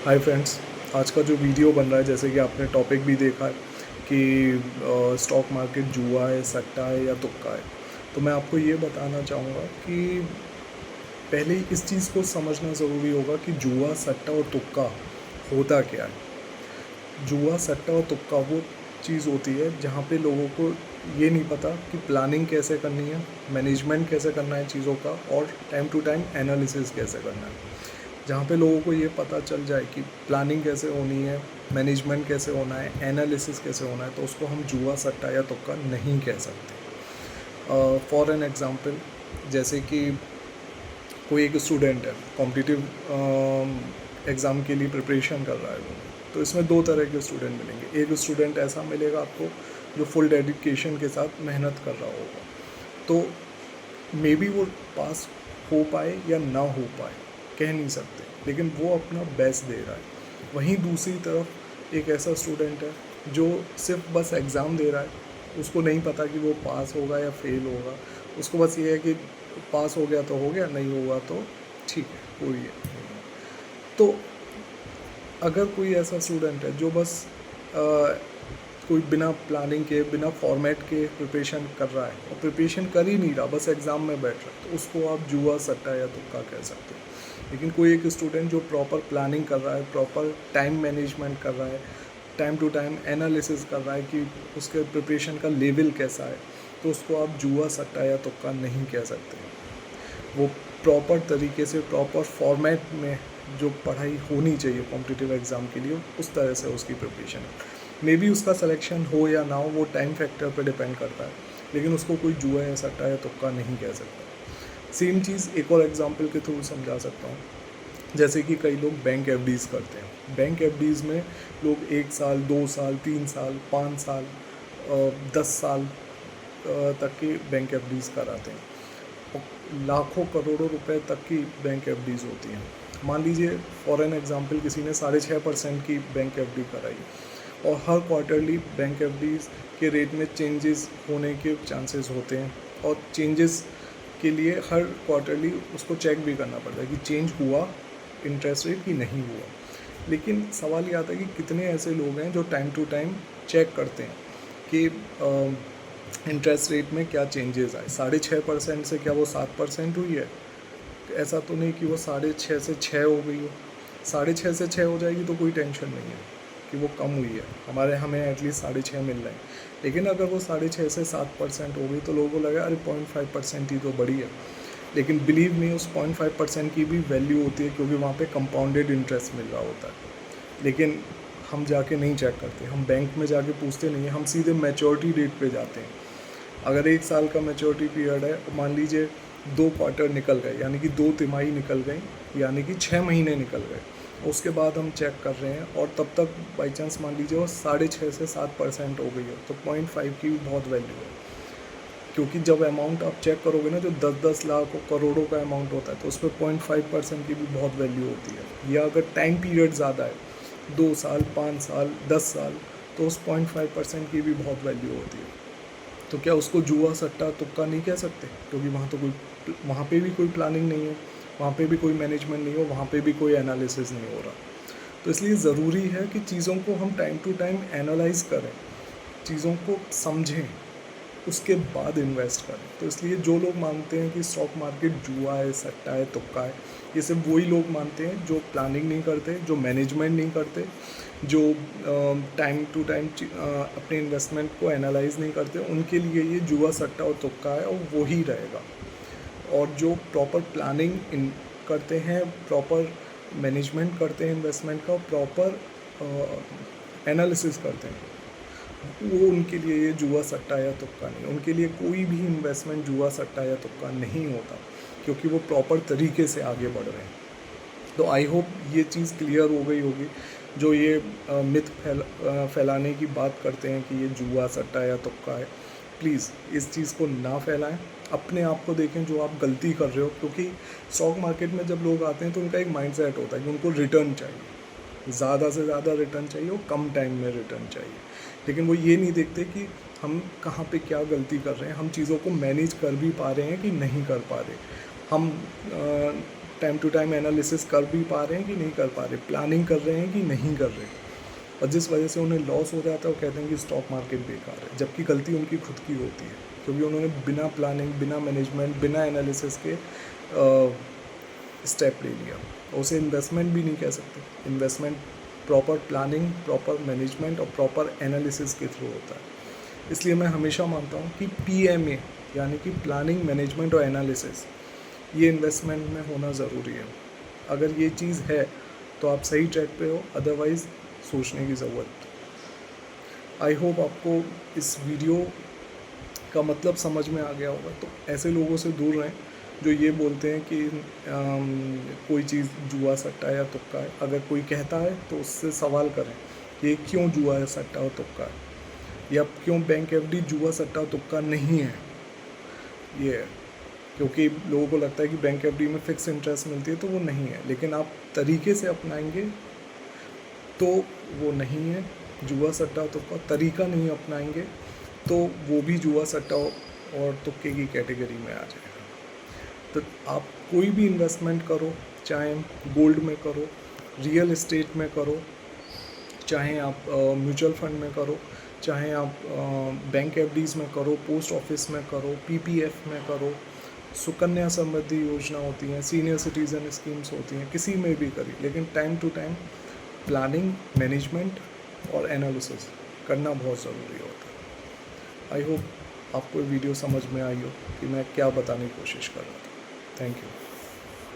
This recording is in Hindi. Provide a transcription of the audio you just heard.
हाय फ्रेंड्स, आज का जो वीडियो बन रहा है जैसे कि आपने टॉपिक भी देखा है कि स्टॉक मार्केट जुआ है, सट्टा है या तुक्का है। तो मैं आपको ये बताना चाहूँगा कि पहले ही इस चीज़ को समझना ज़रूरी होगा कि जुआ, सट्टा और तुक्का होता क्या है। जुआ, सट्टा और तुक्का वो चीज़ होती है जहाँ पे लोगों को ये नहीं पता कि प्लानिंग कैसे करनी है, मैनेजमेंट कैसे करना है चीज़ों का और टाइम टू टाइम एनालिसिस कैसे करना है। जहाँ पे लोगों को ये पता चल जाए कि प्लानिंग कैसे होनी है, मैनेजमेंट कैसे होना है, एनालिसिस कैसे होना है, तो उसको हम जुआ, सट्टा या तुक्का नहीं कह सकते। फॉर एन एग्ज़ाम्पल, जैसे कि कोई एक स्टूडेंट है, कॉम्पिटिटिव एग्ज़ाम के लिए प्रिपरेशन कर रहा है वो, तो इसमें दो तरह के स्टूडेंट मिलेंगे। एक स्टूडेंट ऐसा मिलेगा आपको जो फुल डेडिकेशन के साथ मेहनत कर रहा होगा, तो मे बी वो पास हो पाए या ना हो पाए, कह नहीं सकते, लेकिन वो अपना बेस्ट दे रहा है। वहीं दूसरी तरफ एक ऐसा स्टूडेंट है जो सिर्फ बस एग्ज़ाम दे रहा है, उसको नहीं पता कि वो पास होगा या फेल होगा। उसको बस ये है कि पास हो गया तो हो गया, नहीं हुआ तो ठीक है, कोई है नहीं है। तो अगर कोई ऐसा स्टूडेंट है जो बस कोई बिना प्लानिंग के, बिना फॉर्मेट के प्रिपरेशन कर रहा है और प्रिपरेशन कर ही नहीं रहा, बस एग्ज़ाम में बैठ रहा है, तो उसको आप जुआ, सट्टा या तुक्का कह सकते हो। लेकिन कोई एक स्टूडेंट जो प्रॉपर प्लानिंग कर रहा है, प्रॉपर टाइम मैनेजमेंट कर रहा है, टाइम टू टाइम एनालिसिस कर रहा है कि उसके प्रिपरेशन का लेवल कैसा है, तो उसको आप जुआ, सट्टा या तुक्का नहीं कह सकते। वो प्रॉपर तरीके से, प्रॉपर फॉर्मेट में जो पढ़ाई होनी चाहिए कॉम्पिटिटिव एग्ज़ाम के लिए, उस तरह से उसकी प्रिपरेशन है। मे बी उसका सिलेक्शन हो या ना हो, वो टाइम फैक्टर पे डिपेंड करता है, लेकिन उसको कोई जुआ या सट्टा या तुक्का नहीं कह सकता। सेम चीज़ एक और एग्जांपल के थ्रू समझा सकता हूँ। जैसे कि कई लोग बैंक एफडीज़ करते हैं। बैंक एफडीज़ में लोग 1 साल, 2 साल, 3 साल, 5 साल, 10 साल तक की बैंक एफडीज़ कराते हैं। लाखों करोड़ों रुपए तक की बैंक एफडीज़ होती हैं। मान लीजिए फॉर एन एग्जांपल किसी ने 6.5% की बैंक एफडी कराई और हर क्वार्टरली बैंक एफडीज़ के रेट में चेंजेस होने के चांसेस होते हैं, और चेंजेस के लिए हर क्वार्टरली उसको चेक भी करना पड़ता है कि चेंज हुआ इंटरेस्ट रेट कि नहीं हुआ। लेकिन सवाल ये आता है कि कितने ऐसे लोग हैं जो टाइम टू टाइम चेक करते हैं कि इंटरेस्ट रेट में क्या चेंजेस आए। 6.5% से क्या वो 7% हुई है? ऐसा तो नहीं कि वो 6.5 से 6 हो गई हो। 6.5 से 6 हो जाएगी तो कोई टेंशन नहीं है कि वो कम हुई है, हमें एटलीस्ट 6.5 मिल रहे हैं। लेकिन अगर वो 6.5 से 7% हो गई तो लोगों को लगा अरे 0.5% ही तो बढ़ी है। लेकिन बिलीव मी, उस 0.5% की भी वैल्यू होती है, क्योंकि वहाँ पे कंपाउंडेड इंटरेस्ट मिल रहा होता है। लेकिन हम जाके नहीं चेक करते, हम बैंक में जाके पूछते नहीं हैं, हम सीधे मैच्योरिटी डेट पे जाते हैं। अगर 1 साल का मैच्योरिटी पीरियड है, मान लीजिए 2 क्वार्टर निकल गए, यानी कि 2 तिमाही निकल गई, यानी कि 6 महीने निकल गए, उसके बाद हम चेक कर रहे हैं और तब तक बाई चांस मान लीजिए वो 6.5 से 7% हो गई है, तो 0.5 की भी बहुत वैल्यू है। क्योंकि जब अमाउंट आप चेक करोगे ना, जो 10-10 लाख और करोड़ों का अमाउंट होता है, तो उस पर 0.5% की भी बहुत वैल्यू होती है। या अगर टाइम पीरियड ज़्यादा है, 2 साल, 5 साल, 10 साल, तो उस 0.5% की भी बहुत वैल्यू होती है। तो क्या उसको जुआ, सट्टा, तुक्का नहीं कह सकते? क्योंकि वहाँ पे भी कोई प्लानिंग नहीं है, वहाँ पे भी कोई मैनेजमेंट नहीं हो, वहाँ पे भी कोई एनालिसिस नहीं हो रहा। तो इसलिए ज़रूरी है कि चीज़ों को हम टाइम टू टाइम एनालाइज़ करें, चीज़ों को समझें, उसके बाद इन्वेस्ट करें। तो इसलिए जो लोग मानते हैं कि स्टॉक मार्केट जुआ है, सट्टा है, तुक्का है, ये सिर्फ वही लोग मानते हैं जो प्लानिंग नहीं करते, जो मैनेजमेंट नहीं करते, जो टाइम टू टाइम अपने इन्वेस्टमेंट को एनालाइज नहीं करते। उनके लिए ये जुआ, सट्टा और तुक्का है, और वो ही रहेगा। और जो प्रॉपर प्लानिंग करते हैं, प्रॉपर मैनेजमेंट करते हैं इन्वेस्टमेंट का, प्रॉपर एनालिसिस करते हैं, वो उनके लिए ये जुआ, सट्टा या तुक्का नहीं। उनके लिए कोई भी इन्वेस्टमेंट जुआ, सट्टा या तुक्का नहीं होता, क्योंकि वो प्रॉपर तरीके से आगे बढ़ रहे हैं। तो आई होप ये चीज़ क्लियर हो गई होगी। जो ये मिथ फैलाने की बात करते हैं कि ये जुआ, सट्टा या तुक्का है, प्लीज़ इस चीज़ को ना फैलाएं। अपने आप को देखें जो आप गलती कर रहे हो, क्योंकि स्टॉक मार्केट में जब लोग आते हैं तो उनका एक माइंडसेट होता है कि उनको रिटर्न चाहिए, ज़्यादा से ज़्यादा रिटर्न चाहिए और कम टाइम में रिटर्न चाहिए। लेकिन वो ये नहीं देखते कि हम कहाँ पे क्या गलती कर रहे हैं, हम चीज़ों को मैनेज कर भी पा रहे हैं कि नहीं कर पा रहे। हम टाइम टू टाइम एनालिसिस कर भी पा रहे हैं कि नहीं कर पा रहे, प्लानिंग कर रहे हैं कि नहीं कर रहे, और जिस वजह से उन्हें लॉस हो जाता है वो कहते हैं कि स्टॉक मार्केट बेकार है, जबकि गलती उनकी खुद की होती है, क्योंकि उन्होंने बिना प्लानिंग, बिना मैनेजमेंट, बिना एनालिसिस के स्टेप ले लिया। उसे इन्वेस्टमेंट भी नहीं कह सकते। Investment proper planning, proper management और प्रॉपर एनालिसिस के थ्रू होता है। इसलिए मैं हमेशा मानता हूँ कि PMA यानी कि प्लानिंग, मैनेजमेंट और एनालिसिस, ये इन्वेस्टमेंट में होना ज़रूरी है। अगर ये चीज़ है तो आप सही ट्रैक पे हो, अदरवाइज़ सोचने की ज़रूरत। आई होप आपको इस वीडियो का मतलब समझ में आ गया होगा। तो ऐसे लोगों से दूर रहें जो ये बोलते हैं कि कोई चीज़ जुआ, सट्टा या तुक्का है। अगर कोई कहता है तो उससे सवाल करें कि क्यों जुआ है, सट्टा और तुक्का है, या क्यों बैंक FD जुआ, सट्टा, तुक्का नहीं है। ये है क्योंकि लोगों को लगता है कि बैंक FD में फ़िक्स इंटरेस्ट मिलती है, तो वो नहीं है। लेकिन आप तरीके से अपनाएंगे तो वो नहीं है। जुआ, सट्टा, तुक्का तरीका नहीं अपनाएंगे तो वो भी जुआ, सट्टा और तुक्के की कैटेगरी में आ जाएगा। तो आप कोई भी इन्वेस्टमेंट करो, चाहे गोल्ड में करो, रियल एस्टेट में करो, चाहे आप म्यूचुअल फंड में करो, चाहे आप बैंक FDs में करो, पोस्ट ऑफिस में करो, PPF में करो, सुकन्या समृद्धि योजना होती हैं, सीनियर सिटीज़न स्कीम्स होती हैं, किसी में भी करिए, लेकिन time to time planning, management और एनालिसिस करना बहुत ज़रूरी होता है। आई होप आपको वीडियो समझ में आई हो कि मैं क्या बताने की कोशिश कर रहा था। Thank you.